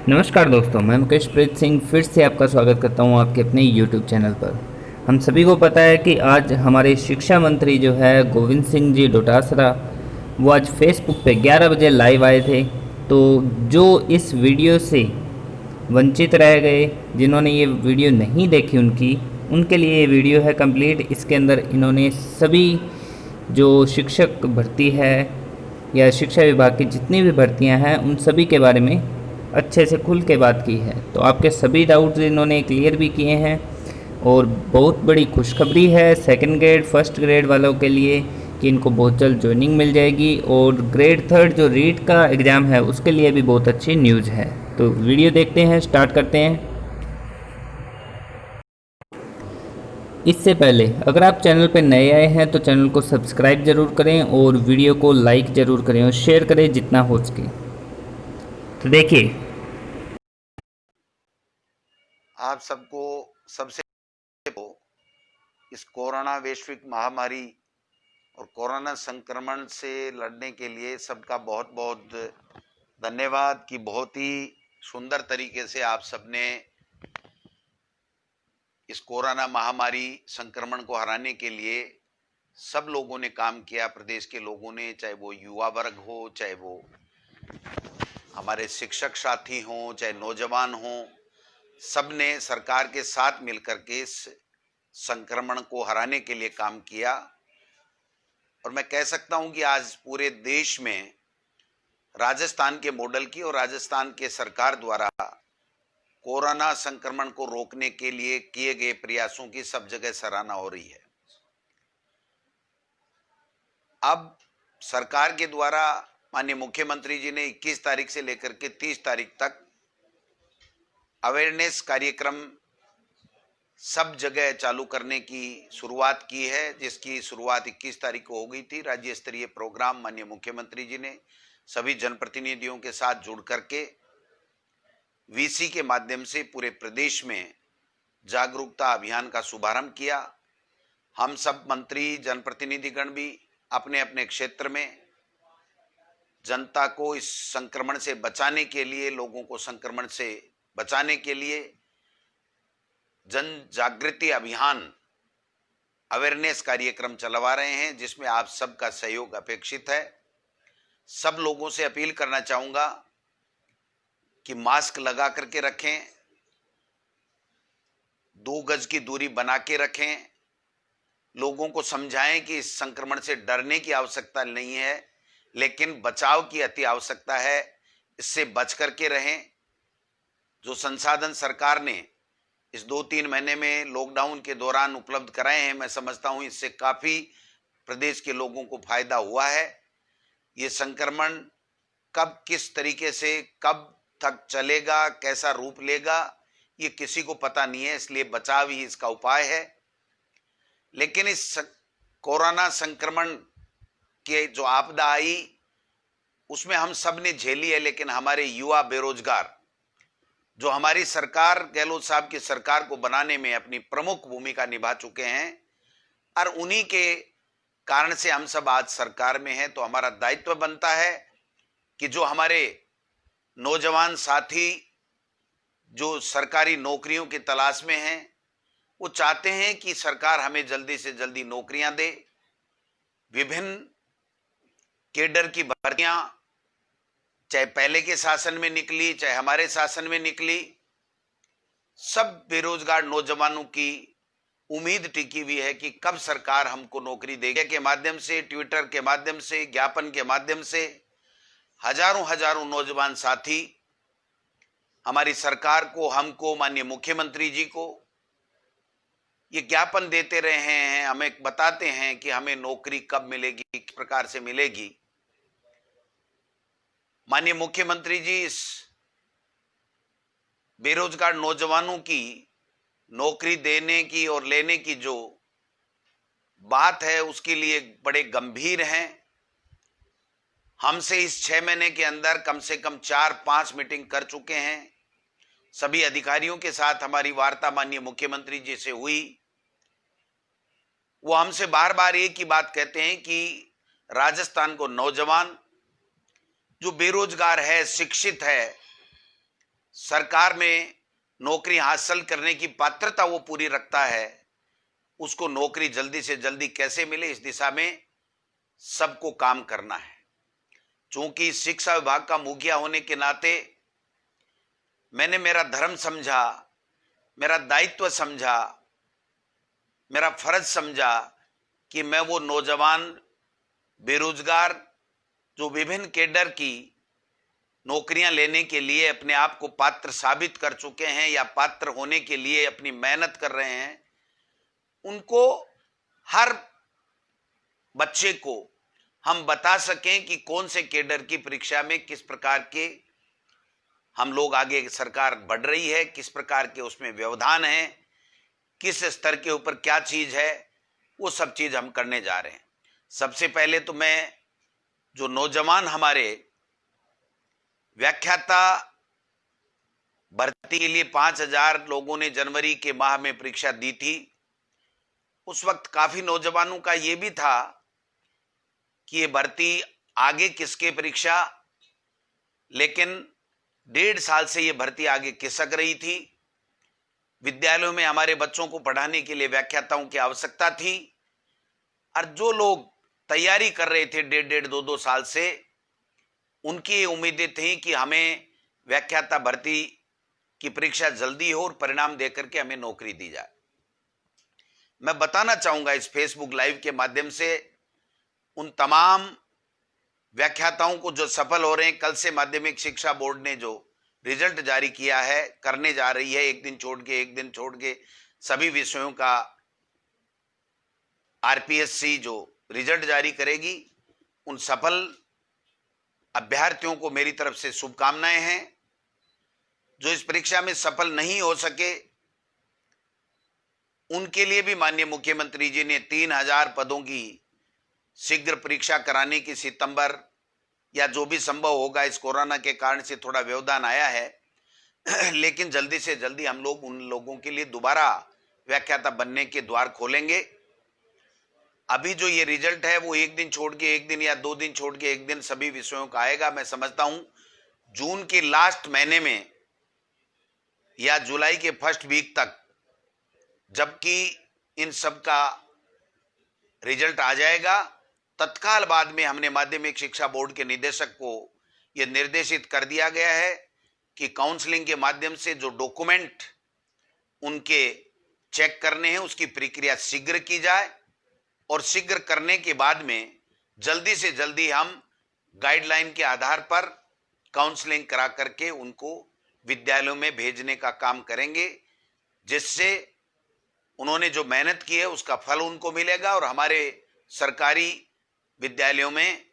नमस्कार दोस्तों, मैं मुकेश प्रीत सिंह फिर से आपका स्वागत करता हूं आपके अपने YouTube चैनल पर। हम सभी को पता है कि आज हमारे शिक्षा मंत्री जो है गोविंद सिंह जी डोटासरा, वो आज फेसबुक पे 11 बजे लाइव आए थे। तो जो इस वीडियो से वंचित रह गए, जिन्होंने ये वीडियो नहीं देखी उनके लिए ये वीडियो है कंप्लीट। इसके अंदर इन्होंने सभी जो शिक्षक भर्ती है या शिक्षा विभाग की जितनी भी भर्तियां हैं उन सभी के बारे में अच्छे से खुल के बात की है। तो आपके सभी डाउट्स इन्होंने क्लियर भी किए हैं। और बहुत बड़ी खुशखबरी है सेकंड ग्रेड फर्स्ट ग्रेड वालों के लिए कि इनको बहुत जल्द ज्वाइनिंग मिल जाएगी। और ग्रेड थर्ड जो रीट का एग्ज़ाम है उसके लिए भी बहुत अच्छी न्यूज़ है। तो वीडियो देखते हैं, स्टार्ट करते हैं। इससे पहले अगर आप चैनल पर नए आए हैं तो चैनल को सब्सक्राइब ज़रूर करें और वीडियो को लाइक ज़रूर करें और शेयर करें जितना हो सके। तो देखिए, आप सबको सबसे इस कोरोना वैश्विक महामारी और कोरोना संक्रमण से लड़ने के लिए सबका बहुत बहुत धन्यवाद कि बहुत ही सुंदर तरीके से आप सबने इस कोरोना महामारी संक्रमण को हराने के लिए सब लोगों ने काम किया। प्रदेश के लोगों ने, चाहे वो युवा वर्ग हो, चाहे वो हमारे शिक्षक साथी हों, चाहे नौजवान हों, सबने सरकार के साथ मिलकर के इस संक्रमण को हराने के लिए काम किया। और मैं कह सकता हूं कि आज पूरे देश में राजस्थान के मॉडल की और राजस्थान के सरकार द्वारा कोरोना संक्रमण को रोकने के लिए किए गए प्रयासों की सब जगह सराहना हो रही है। अब सरकार के द्वारा माननीय मुख्यमंत्री जी ने 21 तारीख से लेकर के 30 तारीख तक अवेयरनेस कार्यक्रम सब जगह चालू करने की शुरुआत की है, जिसकी शुरुआत 21 तारीख को हो गई थी। राज्य स्तरीय प्रोग्राम माननीय मुख्यमंत्री जी ने सभी जनप्रतिनिधियों के साथ जुड़ करके वीसी के माध्यम से पूरे प्रदेश में जागरूकता अभियान का शुभारंभ किया। हम सब मंत्री जनप्रतिनिधिगण भी अपने अपने क्षेत्र में जनता को इस संक्रमण से बचाने के लिए, लोगों को संक्रमण से बचाने के लिए जन जागृति अभियान अवेयरनेस कार्यक्रम चलवा रहे हैं, जिसमें आप सबका सहयोग अपेक्षित है। सब लोगों से अपील करना चाहूंगा कि मास्क लगा करके रखें, 2 गज की दूरी बना के रखें, लोगों को समझाएं कि इस संक्रमण से डरने की आवश्यकता नहीं है, लेकिन बचाव की अति आवश्यकता है। इससे बच करके रहें। जो संसाधन सरकार ने इस 2-3 महीने में लॉकडाउन के दौरान उपलब्ध कराए हैं, मैं समझता हूं इससे काफी प्रदेश के लोगों को फायदा हुआ है। ये संक्रमण कब किस तरीके से कब तक चलेगा, कैसा रूप लेगा, ये किसी को पता नहीं है, इसलिए बचाव ही इसका उपाय है। लेकिन इस कोरोना संक्रमण की जो आपदा आई उसमें हम सब ने झेली है, लेकिन हमारे युवा बेरोजगार जो हमारी सरकार, गहलोत साहब की सरकार को बनाने में अपनी प्रमुख भूमिका निभा चुके हैं, और उन्हीं के कारण से हम सब आज सरकार में हैं। तो हमारा दायित्व बनता है कि जो हमारे नौजवान साथी जो सरकारी नौकरियों की तलाश में हैं, वो चाहते हैं कि सरकार हमें जल्दी से जल्दी नौकरियां दे। विभिन्न केडर की भर्तियां चाहे पहले के शासन में निकली, चाहे हमारे शासन में निकली, सब बेरोजगार नौजवानों की उम्मीद टिकी हुई है कि कब सरकार हमको नौकरी देगी। के माध्यम से, ट्विटर के माध्यम से, ज्ञापन के माध्यम से हजारों हजारों नौजवान साथी हमारी सरकार को, हमको, माननीय मुख्यमंत्री जी को ये ज्ञापन देते रहे हैं, हमें बताते हैं कि हमें नौकरी कब मिलेगी, किस प्रकार से मिलेगी। माननीय मुख्यमंत्री जी इस बेरोजगार नौजवानों की नौकरी देने की और लेने की जो बात है उसके लिए बड़े गंभीर हैं। हमसे इस 6 महीने के अंदर कम से कम 4-5 मीटिंग कर चुके हैं। सभी अधिकारियों के साथ हमारी वार्ता माननीय मुख्यमंत्री जी से हुई। वो हमसे बार बार एक ही बात कहते हैं कि राजस्थान को नौजवान जो बेरोजगार है, शिक्षित है, सरकार में नौकरी हासिल करने की पात्रता वो पूरी रखता है, उसको नौकरी जल्दी से जल्दी कैसे मिले, इस दिशा में सबको काम करना है। चूंकि शिक्षा विभाग का मुखिया होने के नाते मैंने मेरा धर्म समझा, मेरा दायित्व समझा, मेरा फर्ज समझा कि मैं वो नौजवान बेरोजगार जो विभिन्न कैडर की नौकरियां लेने के लिए अपने आप को पात्र साबित कर चुके हैं या पात्र होने के लिए अपनी मेहनत कर रहे हैं, उनको, हर बच्चे को हम बता सकें कि कौन से कैडर की परीक्षा में किस प्रकार के हम लोग आगे सरकार बढ़ रही है, किस प्रकार के उसमें व्यवधान है, किस स्तर के ऊपर क्या चीज है, वो सब चीज हम करने जा रहे हैं। सबसे पहले तो मैं जो नौजवान हमारे व्याख्याता भर्ती के लिए 5,000 लोगों ने जनवरी के माह में परीक्षा दी थी, उस वक्त काफी नौजवानों का यह भी था कि ये भर्ती आगे किसके परीक्षा, लेकिन 1.5 साल से ये भर्ती आगे खिसक रही थी। विद्यालयों में हमारे बच्चों को पढ़ाने के लिए व्याख्याताओं की आवश्यकता थी, और जो लोग तैयारी कर रहे थे 1.5-2 साल से, उनकी ये उम्मीदें थी कि हमें व्याख्याता भर्ती की परीक्षा जल्दी हो और परिणाम देकर के हमें नौकरी दी जाए। मैं बताना चाहूंगा इस फेसबुक लाइव के माध्यम से उन तमाम व्याख्याताओं को जो सफल हो रहे हैं। कल से माध्यमिक शिक्षा बोर्ड ने जो रिजल्ट जारी किया है, करने जा रही है, एक दिन छोड़ के सभी विषयों का आरपीएससी जो रिजल्ट जारी करेगी, उन सफल अभ्यर्थियों को मेरी तरफ से शुभकामनाएं हैं। जो इस परीक्षा में सफल नहीं हो सके, उनके लिए भी माननीय मुख्यमंत्री जी ने 3,000 पदों की शीघ्र परीक्षा कराने की, सितंबर या जो भी संभव होगा, इस कोरोना के कारण से थोड़ा व्यवधान आया है लेकिन जल्दी से जल्दी हम लोग उन लोगों के लिए दोबारा व्याख्याता बनने के द्वार खोलेंगे। अभी जो ये रिजल्ट है वो एक दिन छोड़ के एक दिन या 2 दिन छोड़ के एक दिन सभी विषयों का आएगा। मैं समझता हूं जून के लास्ट महीने में या जुलाई के फर्स्ट वीक तक, जबकि इन सब का रिजल्ट आ जाएगा, तत्काल बाद में हमने माध्यमिक शिक्षा बोर्ड के निदेशक को यह निर्देशित कर दिया गया है कि काउंसलिंग के माध्यम से जो डॉक्यूमेंट उनके चेक करने हैं उसकी प्रक्रिया शीघ्र की जाए, और शीघ्र करने के बाद में जल्दी से जल्दी हम गाइडलाइन के आधार पर काउंसलिंग करा करके उनको विद्यालयों में भेजने का काम करेंगे, जिससे उन्होंने जो मेहनत की है उसका फल उनको मिलेगा और हमारे सरकारी विद्यालयों में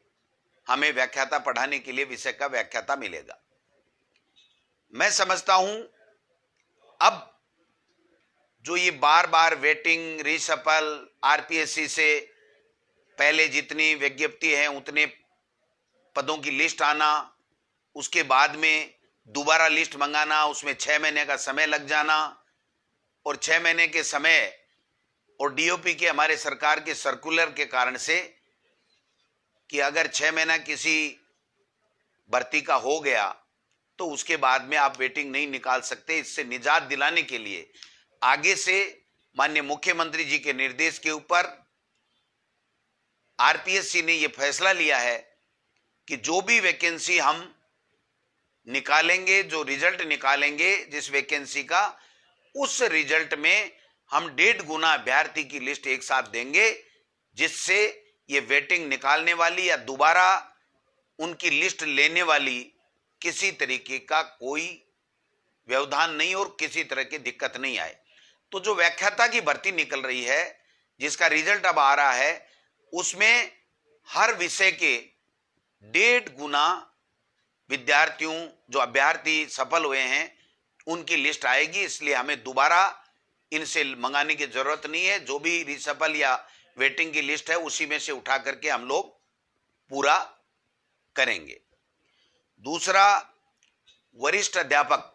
हमें व्याख्याता पढ़ाने के लिए विषय का व्याख्याता मिलेगा। मैं समझता हूं अब जो ये बार बार वेटिंग, रीसफल, आरपीएससी से पहले जितनी विज्ञप्ति है उतने पदों की लिस्ट आना, उसके बाद में दोबारा लिस्ट मंगाना, उसमें 6 महीने का समय लग जाना, और 6 महीने के समय और डीओपी के हमारे सरकार के सर्कुलर के कारण से कि अगर 6 महीना किसी भर्ती का हो गया तो उसके बाद में आप वेटिंग नहीं निकाल सकते। इससे निजात दिलाने के लिए आगे से माननीय मुख्यमंत्री जी के निर्देश के ऊपर आरपीएससी ने यह फैसला लिया है कि जो भी वैकेंसी हम निकालेंगे, जो रिजल्ट निकालेंगे जिस वैकेंसी का, उस रिजल्ट में हम 1.5 गुना अभ्यर्थी की लिस्ट एक साथ देंगे, जिससे ये वेटिंग निकालने वाली या दोबारा उनकी लिस्ट लेने वाली किसी तरीके का कोई व्यवधान नहीं और किसी तरह की दिक्कत नहीं आए। तो जो व्याख्याता की भर्ती निकल रही है, जिसका रिजल्ट अब आ रहा है, उसमें हर विषय के 1.5 गुना विद्यार्थियों, जो अभ्यर्थी सफल हुए हैं, उनकी लिस्ट आएगी। इसलिए हमें दोबारा इनसे मंगाने की जरूरत नहीं है। जो भी रिसफल या वेटिंग की लिस्ट है उसी में से उठा करके हम लोग पूरा करेंगे। दूसरा, वरिष्ठ अध्यापक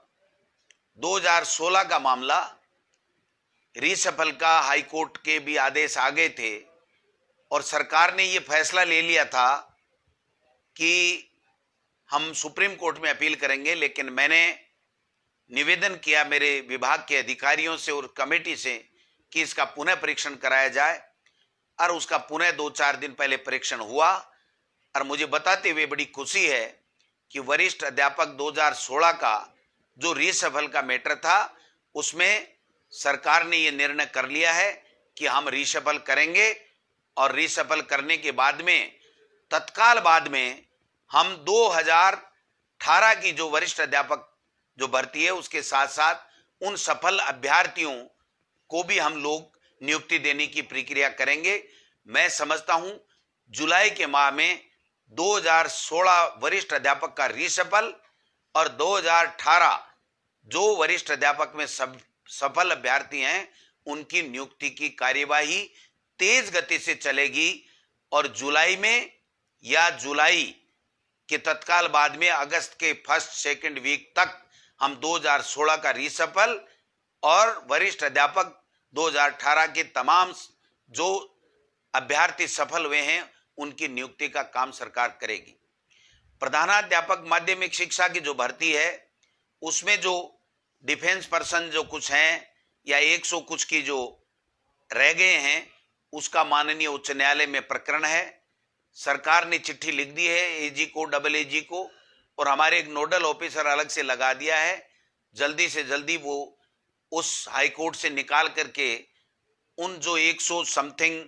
2016 का मामला, रिसफल का हाईकोर्ट के भी आदेश आ गए थे और सरकार ने यह फैसला ले लिया था कि हम सुप्रीम कोर्ट में अपील करेंगे, लेकिन मैंने निवेदन किया मेरे विभाग के अधिकारियों से और कमेटी से कि इसका पुनः परीक्षण कराया जाए, और उसका पुनः 2-4 दिन पहले परीक्षण हुआ। और मुझे बताते हुए बड़ी खुशी है कि वरिष्ठ अध्यापक 2016 का जो रीशफल का मैटर था, उसमें सरकार ने ये निर्णय कर लिया है कि हम रीशफल करेंगे, और रीशफल करने के बाद में तत्काल बाद में हम 2018 की जो वरिष्ठ अध्यापक जो भर्ती है उसके साथ साथ उन सफल अभ्यर्थियों को भी हम लोग नियुक्ति देने की प्रक्रिया करेंगे। मैं समझता हूं जुलाई के माह में 2016 वरिष्ठ अध्यापक का रीशफल और 2018 जो वरिष्ठ अध्यापक में सफल अभ्यर्थी हैं उनकी नियुक्ति की कार्यवाही तेज गति से चलेगी, और जुलाई में या जुलाई के तत्काल बाद में अगस्त के फर्स्ट सेकंड वीक तक हम 2016 का रीशफल और वरिष्ठ अध्यापक 2018 के तमाम जो अभ्यर्थी सफल हुए हैं उनकी नियुक्ति का काम सरकार करेगी। प्रधानाध्यापक माध्यमिक शिक्षा की जो भर्ती है उसमें जो डिफेंस पर्सन जो कुछ हैं या 100 कुछ की जो रह गए हैं, उसका माननीय उच्च न्यायालय में प्रकरण है। सरकार ने चिट्ठी लिख दी है एजी को, डबल एजी को, और हमारे एक नोडल ऑफिसर अलग से लगा दिया है। जल्दी से जल्दी वो उस हाई कोर्ट से निकाल करके उन जो 100 समथिंग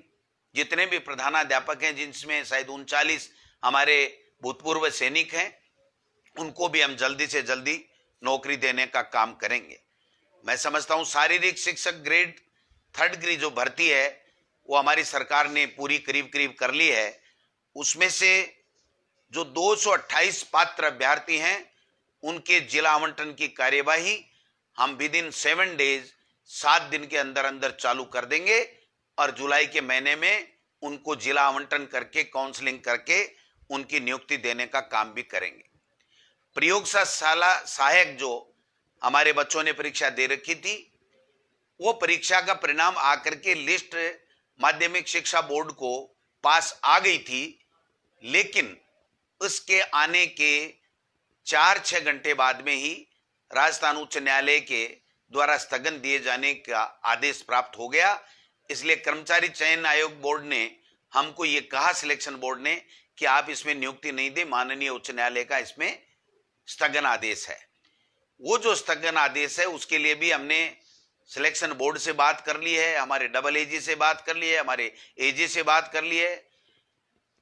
जितने भी प्रधानाध्यापक हैं, जिनमें शायद 39 हमारे भूतपूर्व सैनिक हैं, उनको भी हम जल्दी से जल्दी नौकरी देने का काम करेंगे। मैं समझता हूं शारीरिक शिक्षक ग्रेड 3rd की जो भर्ती है वो हमारी सरकार ने पूरी करीब करीब कर ली है। उसमें से जो 228 पात्र अभ्यर्थी हैं उनके जिला आवंटन की कार्यवाही हम विद इन 7 डेज 7 दिन के अंदर अंदर चालू कर देंगे, और जुलाई के महीने में उनको जिला आवंटन करके काउंसलिंग करके उनकी नियुक्ति देने का काम भी करेंगे। प्रयोगशाला सहायक जो हमारे बच्चों ने परीक्षा दे रखी थी, वो परीक्षा का परिणाम आकर के लिस्ट माध्यमिक शिक्षा बोर्ड को पास आ गई थी, लेकिन उसके आने के 4-6 घंटे बाद में ही राजस्थान उच्च न्यायालय के द्वारा स्थगन दिए जाने का आदेश प्राप्त हो गया। इसलिए कर्मचारी चयन आयोग बोर्ड ने हमको ये कहा, सिलेक्शन बोर्ड ने, कि आप इसमें नियुक्ति नहीं दे, माननीय उच्च न्यायालय का इसमें स्थगन आदेश है। वो जो स्थगन आदेश है उसके लिए भी हमने सिलेक्शन बोर्ड से बात कर ली है, हमारे डबल एजी से बात कर ली है, हमारे एजी से बात कर ली है।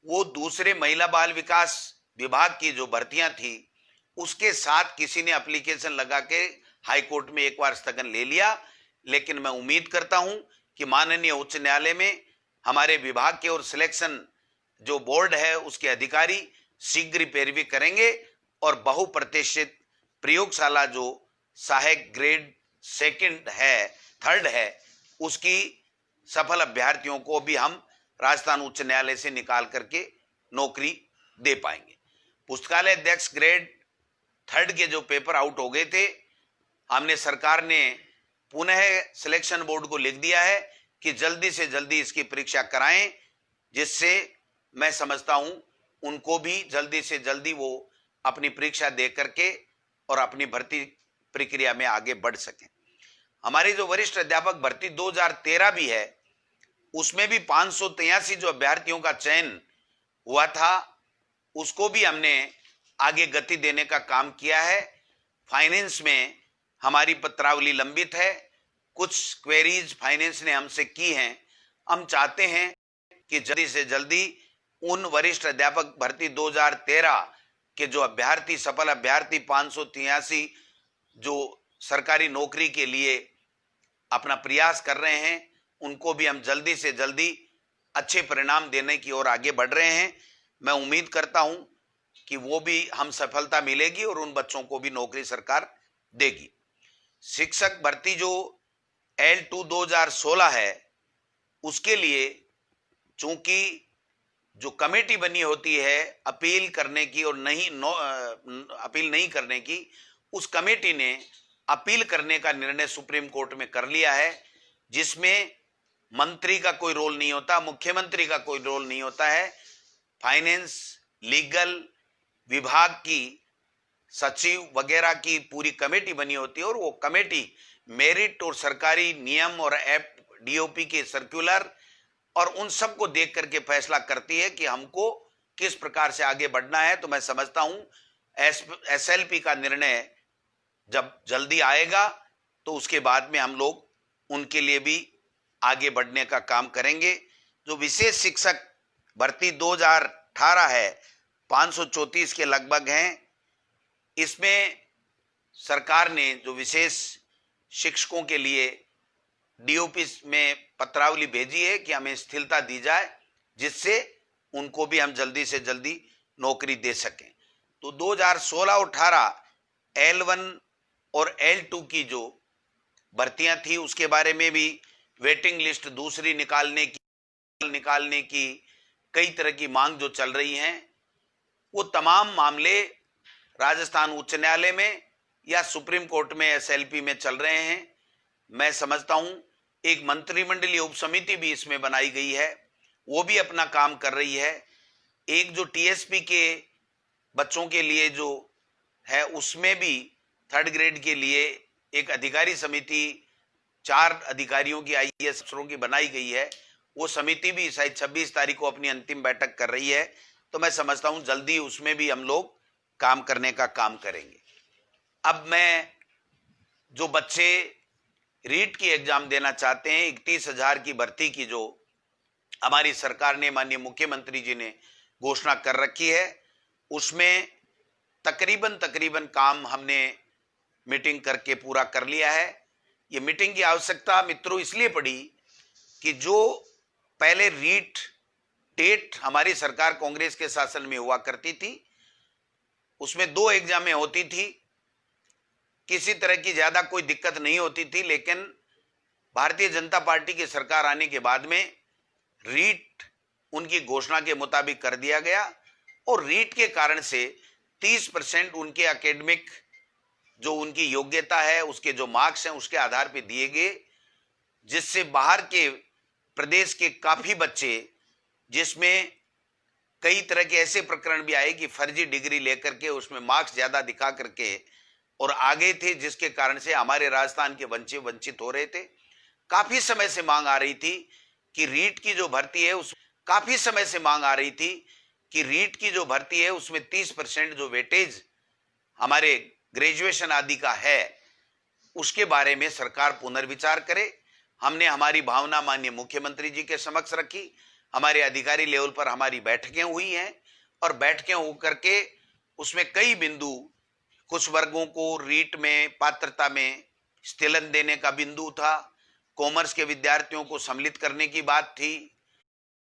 वो दूसरे महिला बाल विकास विभाग की जो भर्तियां थी उसके साथ किसी ने एप्लीकेशन लगा के हाई कोर्ट में एक बार स्थगन ले लिया, लेकिन मैं उम्मीद करता हूं कि माननीय उच्च न्यायालय में हमारे विभाग के और सिलेक्शन जो बोर्ड है उसके अधिकारी शीघ्र पैरवी करेंगे, और बहुप्रतिष्ठित प्रयोगशाला जो सहायक ग्रेड 2nd है, 3rd है, उसकी सफल अभ्यर्थियों को भी हम राजस्थान उच्च न्यायालय से निकाल करके नौकरी दे पाएंगे। पुस्तकालय अध्यक्ष ग्रेड 3rd के जो पेपर आउट हो गए थे, हमने सरकार ने पुनः सिलेक्शन बोर्ड को लिख दिया है कि जल्दी से जल्दी इसकी परीक्षा कराएं, जिससे मैं समझता हूं उनको भी जल्दी से जल्दी वो अपनी परीक्षा दे करके और अपनी भर्ती प्रक्रिया में आगे बढ़ सकें। हमारी जो वरिष्ठ अध्यापक भर्ती 2013 भी है, उसमें भी 583 जो अभ्यर्थियों का चयन हुआ था, उसको भी हमने आगे गति देने का काम किया है। फाइनेंस में हमारी पत्रावली लंबित है, कुछ क्वेरीज फाइनेंस ने हमसे की हैं। हम चाहते हैं कि जल्दी से जल्दी उन वरिष्ठ अध्यापक भर्ती 2013 के जो अभ्यर्थी, सफल अभ्यर्थी 583 जो सरकारी नौकरी के लिए अपना प्रयास कर रहे हैं, उनको भी हम जल्दी से जल्दी अच्छे परिणाम देने की ओर आगे बढ़ रहे हैं। मैं उम्मीद करता हूं कि वो भी हम सफलता मिलेगी और उन बच्चों को भी नौकरी सरकार देगी। शिक्षक भर्ती जो L2 2016 है, उसके लिए चूंकि जो कमेटी बनी होती है अपील करने की और अपील नहीं करने की, उस कमेटी ने अपील करने का निर्णय सुप्रीम कोर्ट में कर लिया है, जिसमें मंत्री का कोई रोल नहीं होता, मुख्यमंत्री का कोई रोल नहीं होता है। फाइनेंस, लीगल विभाग की सचिव वगैरह की पूरी कमेटी बनी होती है और वो कमेटी मेरिट और सरकारी नियम और डीओपी के सर्कुलर और उन सब को देख करके फैसला करती है कि हमको किस प्रकार से आगे बढ़ना है। तो मैं समझता हूं एसएलपी का निर्णय जब जल्दी आएगा तो उसके बाद में हम लोग उनके लिए भी आगे बढ़ने का काम करेंगे। जो विशेष शिक्षक भर्ती 2018 है, 534 के लगभग हैं। इसमें सरकार ने जो विशेष शिक्षकों के लिए डीओपी में पत्रावली भेजी है कि हमें स्थिरता दी जाए, जिससे उनको भी हम जल्दी से जल्दी नौकरी दे सकें। तो 2016 और 18 L1 और L2 की जो भर्तियां थी उसके बारे में भी वेटिंग लिस्ट दूसरी निकालने की कई तरह की मांग जो चल रही हैं, वो तमाम मामले राजस्थान उच्च न्यायालय में या सुप्रीम कोर्ट में एसएलपी में चल रहे हैं। मैं समझता हूं एक मंत्रिमंडलीय उपसमिति भी इसमें बनाई गई है, वो भी अपना काम कर रही है। एक जो टीएसपी के बच्चों के लिए जो है उसमें भी 3rd ग्रेड के लिए एक अधिकारी समिति 4 अधिकारियों की आईएएस अफसरों की बनाई गई है। वो समिति भी शायद 26 तारीख को अपनी अंतिम बैठक कर रही है। तो मैं समझता हूं जल्दी उसमें भी हम लोग काम करने का काम करेंगे। अब मैं जो बच्चे रीट की एग्जाम देना चाहते हैं, 31,000 की भर्ती की जो हमारी सरकार ने, माननीय मुख्यमंत्री जी ने घोषणा कर रखी है, उसमें तकरीबन काम हमने मीटिंग करके पूरा कर लिया है। ये मीटिंग की आवश्यकता मित्रों इसलिए पड़ी कि जो पहले रीट टेट हमारी सरकार कांग्रेस के शासन में हुआ करती थी, उसमें 2 एग्जामें होती थी, किसी तरह की ज्यादा कोई दिक्कत नहीं होती थी। लेकिन भारतीय जनता पार्टी की सरकार आने के बाद में रीट उनकी घोषणा के मुताबिक कर दिया गया और रीट के कारण से 30% उनके एकेडमिक जो उनकी योग्यता है, उसके जो मार्क्स हैं उसके आधार पर दिए गए, जिससे बाहर के प्रदेश के काफी बच्चे, जिसमें कई तरह के ऐसे प्रकरण भी आए कि फर्जी डिग्री लेकर के उसमें मार्क्स ज्यादा दिखा करके और आगे थे, जिसके कारण से हमारे राजस्थान के बच्चे वंचित हो रहे थे। काफी समय से मांग आ रही थी कि रीट की जो भर्ती है उसमें 30% जो वेटेज हमारे ग्रेजुएशन आदि का है उसके बारे में सरकार पुनर्विचार करे। हमने हमारी भावना माननीय मुख्यमंत्री जी के समक्ष रखी। हमारे अधिकारी लेवल पर हमारी बैठकें हुई हैं और बैठकें होकर के उसमें कई बिंदु, कुछ वर्गों को रीट में पात्रता में स्थिलन देने का बिंदु था, कॉमर्स के विद्यार्थियों को सम्मिलित करने की बात थी,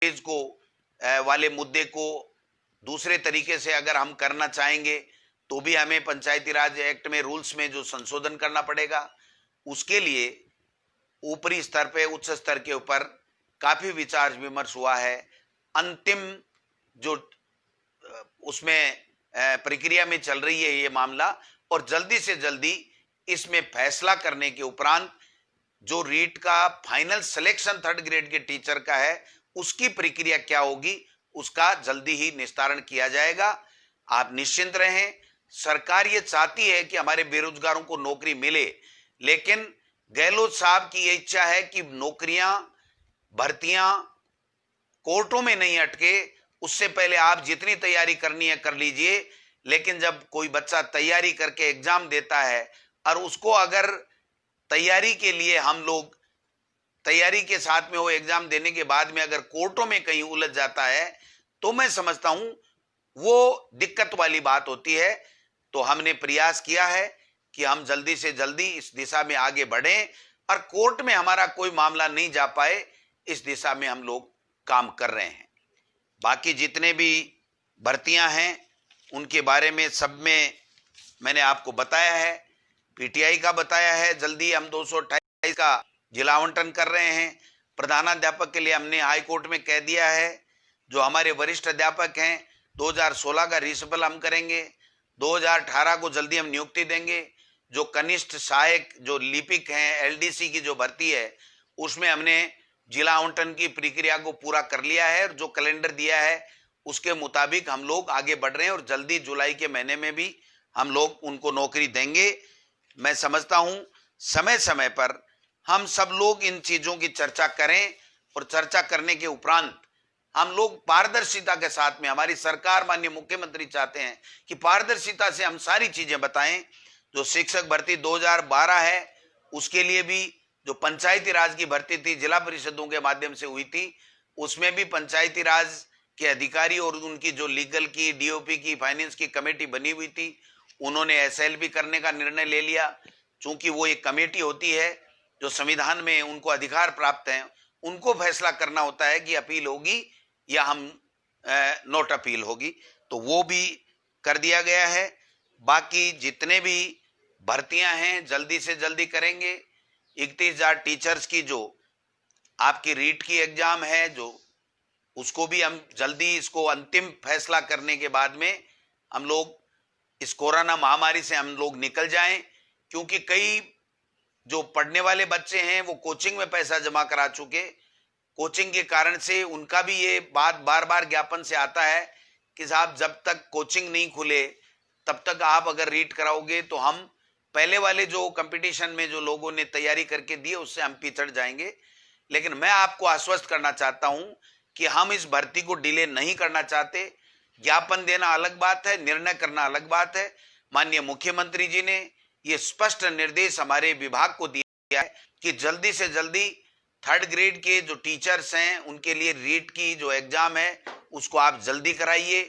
को वाले मुद्दे को दूसरे तरीके से अगर हम करना चाहेंगे तो भी हमें पंचायती राज एक्ट में रूल्स में जो संशोधन करना पड़ेगा। उसके लिए ऊपरी स्तर पे, उच्च स्तर के ऊपर काफी विचार विमर्श हुआ है। अंतिम जो उसमें प्रक्रिया में चल रही है ये मामला, और जल्दी से जल्दी इसमें फैसला करने के उपरांत जो रीट का फाइनल सिलेक्शन 3rd ग्रेड के टीचर का है उसकी प्रक्रिया क्या होगी उसका जल्दी ही निस्तारण किया जाएगा। आप निश्चिंत रहें। सरकार ये चाहती है कि हमारे बेरोजगारों को नौकरी मिले, लेकिन गहलोत साहब की ये इच्छा है कि नौकरियां, भर्तियां कोर्टों में नहीं अटके। उससे पहले आप जितनी तैयारी करनी है कर लीजिए, लेकिन जब कोई बच्चा तैयारी करके एग्जाम देता है और उसको अगर तैयारी के लिए हम लोग तैयारी के साथ में वो एग्जाम देने के बाद में अगर कोर्टों में कहीं उलझ जाता है तो मैं समझता हूं वो दिक्कत वाली बात होती है। तो हमने प्रयास किया है कि हम जल्दी से जल्दी इस दिशा में आगे बढ़ें और कोर्ट में हमारा कोई मामला नहीं जा पाए, इस दिशा में हम लोग काम कर रहे हैं। बाकी जितने भी भर्तियां हैं उनके बारे में सब में मैंने आपको बताया है, पीटीआई का बताया है। जल्दी हम 228 का जिला आवंटन कर रहे हैं। प्रधानाध्यापक के लिए हमने हाई कोर्ट में कह दिया है। जो हमारे वरिष्ठ अध्यापक हैं 2016 का रिसफल हम करेंगे, 2018 को जल्दी हम नियुक्ति देंगे। जो कनिष्ठ सहायक जो लिपिक हैं एलडीसी की जो भर्ती है उसमें हमने जिला आवंटन की प्रक्रिया को पूरा कर लिया है और जो कैलेंडर दिया है उसके मुताबिक हम लोग आगे बढ़ रहे हैं और जल्दी जुलाई के महीने में भी हम लोग उनको नौकरी देंगे। मैं समझता हूं समय समय पर हम सब लोग इन चीजों की चर्चा करें और चर्चा करने के उपरांत हम लोग पारदर्शिता के साथ में, हमारी सरकार, माननीय मुख्यमंत्री चाहते हैं कि पारदर्शिता से हम सारी चीजें बताएं। जो शिक्षक भर्ती 2012 है, उसके लिए भी जो पंचायती राज की भर्ती थी, जिला परिषदों के माध्यम से हुई थी, उसमें भी पंचायती राज के अधिकारी और उनकी जो लीगल की, डीओपी की, फाइनेंस की कमेटी बनी हुई थी, उन्होंने एसएलपी करने का निर्णय ले लिया। चूंकि वो एक कमेटी होती है जो संविधान में उनको अधिकार प्राप्त है, उनको फैसला करना होता है कि अपील होगी या हम नोट अपील होगी, तो वो भी कर दिया गया है। बाकी जितने भी भर्तियां हैं जल्दी से जल्दी करेंगे। 31,000 टीचर्स की जो आपकी रीट की एग्जाम है, जो उसको भी हम जल्दी, इसको अंतिम फैसला करने के बाद में हम लोग इस कोरोना महामारी से हम लोग निकल जाएं। क्योंकि कई जो पढ़ने वाले बच्चे हैं वो कोचिंग में पैसा जमा करा चुके, कोचिंग के कारण से उनका भी ये बात बार बार ज्ञापन से आता है कि साहब जब तक कोचिंग नहीं खुले तब तक आप अगर रीट कराओगे तो हम पहले वाले जो कंपटीशन में जो लोगों ने तैयारी करके दी उससे हम पिछड़ जाएंगे। लेकिन मैं आपको आश्वस्त करना चाहता हूं कि हम इस भर्ती को डिले नहीं करना चाहते। ज्ञापन देना अलग बात है, निर्णय करना अलग बात है। माननीय मुख्यमंत्री जी ने ये स्पष्ट निर्देश हमारे विभाग को दिया है कि जल्दी से जल्दी 3rd ग्रेड के जो टीचर्स हैं उनके लिए रीट की जो एग्जाम है उसको आप जल्दी कराइए।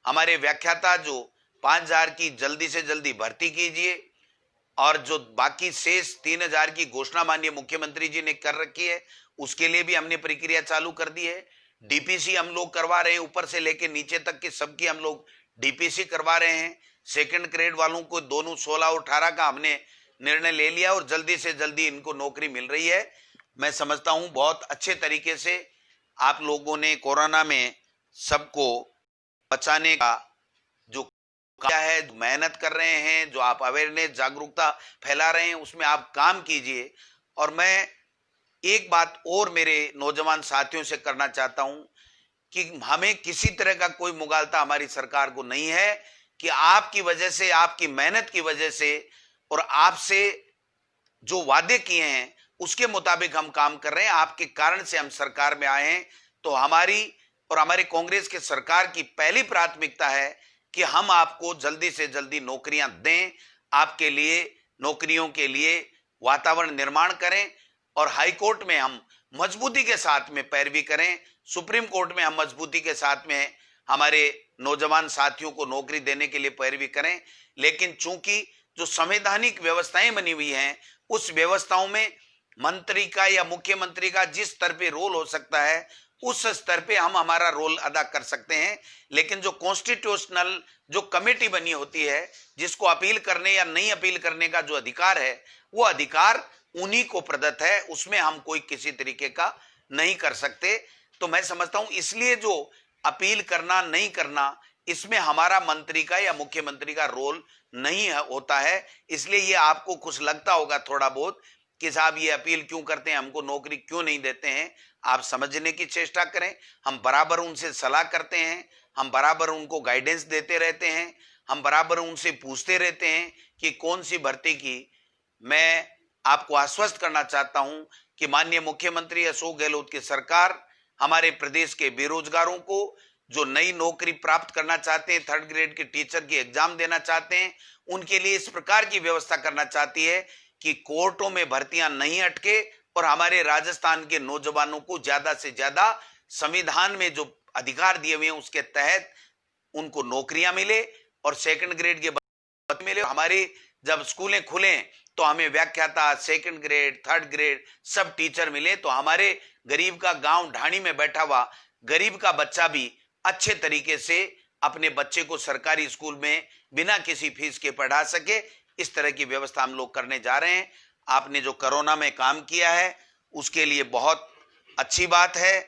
हमारे व्याख्याता जो 5,000 की जल्दी से जल्दी भर्ती कीजिए, और जो बाकी शेष 3,000 की घोषणा माननीय मुख्यमंत्री जी ने कर रखी है उसके लिए भी हमने प्रक्रिया चालू कर दी है। डीपीसी हम लोग करवा रहे हैं, ऊपर से लेके नीचे तक की सबकी हम लोग डीपीसी करवा रहे हैं। 2nd ग्रेड वालों को दोनों 16 और 18 का हमने निर्णय ले लिया और जल्दी से जल्दी इनको नौकरी मिल रही है। मैं समझता हूं बहुत अच्छे तरीके से आप लोगों ने कोरोना में सबको बचाने का जो क्या है, मेहनत कर रहे हैं, जो आप अवेयरनेस, जागरूकता फैला रहे हैं, उसमें आप काम कीजिए। और मैं एक बात और मेरे नौजवान साथियों से करना चाहता हूं कि हमें किसी तरह का कोई मुगालता हमारी सरकार को नहीं है कि आपकी वजह से, आपकी मेहनत की वजह से और आपसे जो वादे किए हैं उसके मुताबिक हम काम कर रहे हैं। आपके कारण से हम सरकार में आए हैं। तो हमारी और हमारे कांग्रेस के सरकार की पहली प्राथमिकता है कि हम आपको जल्दी से जल्दी नौकरियां दें, आपके लिए नौकरियों के लिए वातावरण निर्माण करें और हाई कोर्ट में हम मजबूती के साथ में पैरवी करें, सुप्रीम कोर्ट में हम मजबूती के साथ में हमारे नौजवान साथियों को नौकरी देने के लिए पैरवी करें। लेकिन चूंकि जो संवैधानिक व्यवस्थाएं बनी हुई हैं उस व्यवस्थाओं में मंत्री का या मुख्यमंत्री का जिस स्तर पे रोल हो सकता है उस स्तर पे हम हमारा रोल अदा कर सकते हैं। लेकिन जो कॉन्स्टिट्यूशनल जो कमेटी बनी होती है जिसको अपील करने या नहीं अपील करने का जो अधिकार है वो अधिकार उन्हीं को प्रदत्त है, उसमें हम कोई किसी तरीके का नहीं कर सकते। तो मैं समझता हूं इसलिए जो अपील करना नहीं करना इसमें हमारा मंत्री का या मुख्यमंत्री का रोल नहीं होता है। इसलिए ये आपको कुछ लगता होगा थोड़ा बहुत कि साहब ये अपील क्यों करते हैं, हमको नौकरी क्यों नहीं देते हैं। आप समझने की चेष्टा करें, हम बराबर उनसे सलाह करते हैं, हम बराबर उनको गाइडेंस देते रहते हैं, हम बराबर उनसे पूछते रहते हैं कि कौन सी भर्ती की। मैं आपको आश्वस्त करना चाहता हूं कि माननीय मुख्यमंत्री अशोक गहलोत की सरकार हमारे प्रदेश के बेरोजगारों को जो नई नौकरी प्राप्त करना चाहते हैं, 3rd ग्रेड के टीचर की एग्जाम देना चाहते हैं, उनके लिए इस प्रकार की व्यवस्था करना चाहती है कि कोर्टों में भर्तियां नहीं अटके और हमारे राजस्थान के नौजवानों को ज्यादा से ज्यादा संविधान में जो अधिकार दिए हुए हैं उसके तहत उनको नौकरियां मिले और 2nd ग्रेड के मिले। हमारे जब स्कूलें खुले तो हमें व्याख्याता 2nd ग्रेड, 3rd ग्रेड सब टीचर मिले, तो हमारे गरीब का गांव ढाणी में बैठा हुआ गरीब का बच्चा भी अच्छे तरीके से अपने बच्चे को सरकारी स्कूल में बिना किसी फीस के पढ़ा सके, इस तरह की व्यवस्था हम लोग करने जा रहे हैं। आपने जो कोरोना में काम किया है उसके लिए बहुत अच्छी बात है।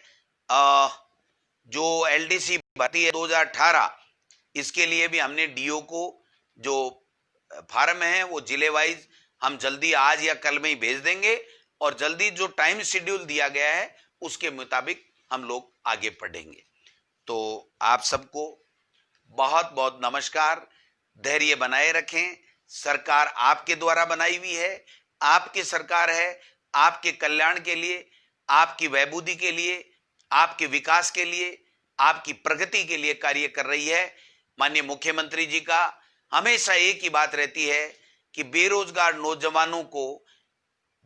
जो एलडीसी भर्ती है 2018, इसके लिए भी हमने डीओ को जो फार्म है वो जिले वाइज हम जल्दी आज या कल में ही भेज देंगे और जल्दी जो टाइम शेड्यूल दिया गया है उसके मुताबिक हम लोग आगे बढ़ेंगे। तो आप सबको बहुत बहुत नमस्कार, धैर्य बनाए रखें। सरकार आपके द्वारा बनाई हुई है, आपकी सरकार है, आपके कल्याण के लिए, आपकी वैभूति के लिए, आपके विकास के लिए, आपकी प्रगति के लिए कार्य कर रही है। माननीय मुख्यमंत्री जी का हमेशा एक ही बात रहती है कि बेरोजगार नौजवानों को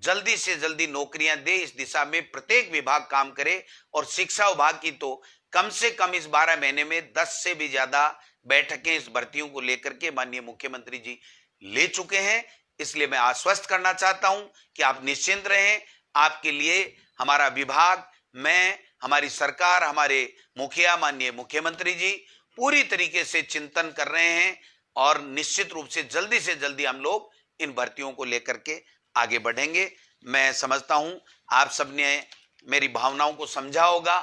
जल्दी से जल्दी नौकरियां दे, इस दिशा में प्रत्येक विभाग काम करे। और शिक्षा विभाग की तो कम से कम इस 12 महीने में 10 से भी ज्यादा बैठकें इस भर्तियों को लेकर के माननीय मुख्यमंत्री जी ले चुके हैं। इसलिए मैं आश्वस्त करना चाहता हूं कि आप निश्चिंत रहें। आपके लिए हमारा विभाग, मैं, हमारी सरकार, हमारे मुखिया माननीय मुख्यमंत्री जी पूरी तरीके से चिंतन कर रहे हैं और निश्चित रूप से जल्दी हम लोग इन भर्तियों को लेकर के आगे बढ़ेंगे। मैं समझता हूं आप सबने मेरी भावनाओं को समझा होगा।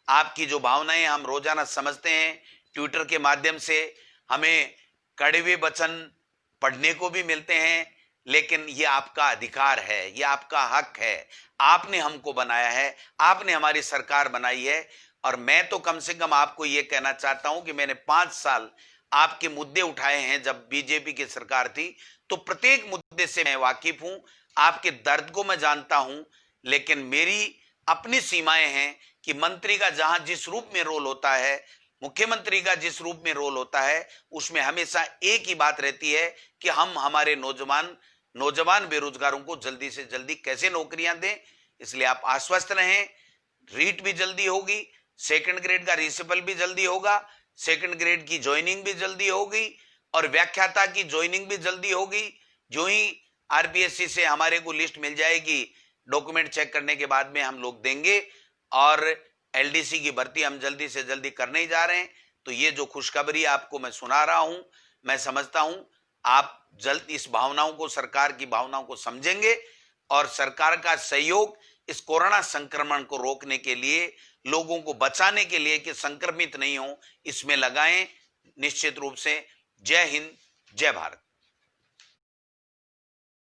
आपकी जो भावनाएं हम रोजाना समझते हैं, ट्विटर के माध्यम से हमें कड़वे वचन पढ़ने को भी मिलते हैं, लेकिन ये आपका अधिकार है, ये आपका हक है। आपने हमको बनाया है, आपने हमारी सरकार बनाई है। और मैं तो कम से कम आपको ये कहना चाहता हूं कि मैंने 5 साल आपके मुद्दे उठाए हैं। जब बीजेपी की सरकार थी तो प्रत्येक मुद्दे से मैं वाकिफ हूं, आपके दर्द को मैं जानता हूं। लेकिन मेरी अपनी सीमाएं हैं कि मंत्री का जहां जिस रूप में रोल होता है, मुख्यमंत्री का जिस रूप में रोल होता है, उसमें हमेशा एक ही बात रहती है कि हम हमारे नौजवान बेरोजगारों को जल्दी से जल्दी कैसे नौकरियां दें। इसलिए आप आश्वस्त रहें। रीट भी जल्दी होगी, सेकंड ग्रेड का रिसिपल भी जल्दी होगा, सेकंड ग्रेड की ज्वाइनिंग भी जल्दी होगी और व्याख्याता की ज्वाइनिंग भी जल्दी होगी। जो ही आरपीएससी से हमारे को लिस्ट मिल जाएगी, डॉक्यूमेंट चेक करने के बाद में हम लोग देंगे और एलडीसी की भर्ती हम जल्दी से जल्दी करने ही जा रहे हैं। तो ये जो खुशखबरी आपको मैं सुना रहा हूं, मैं समझता हूं आप जल्द इस भावनाओं को, सरकार की भावनाओं को समझेंगे और सरकार का सहयोग इस कोरोना संक्रमण को रोकने के लिए, लोगों को बचाने के लिए कि संक्रमित नहीं हो, इसमें लगाएं। निश्चित रूप से जय हिंद, जय भारत।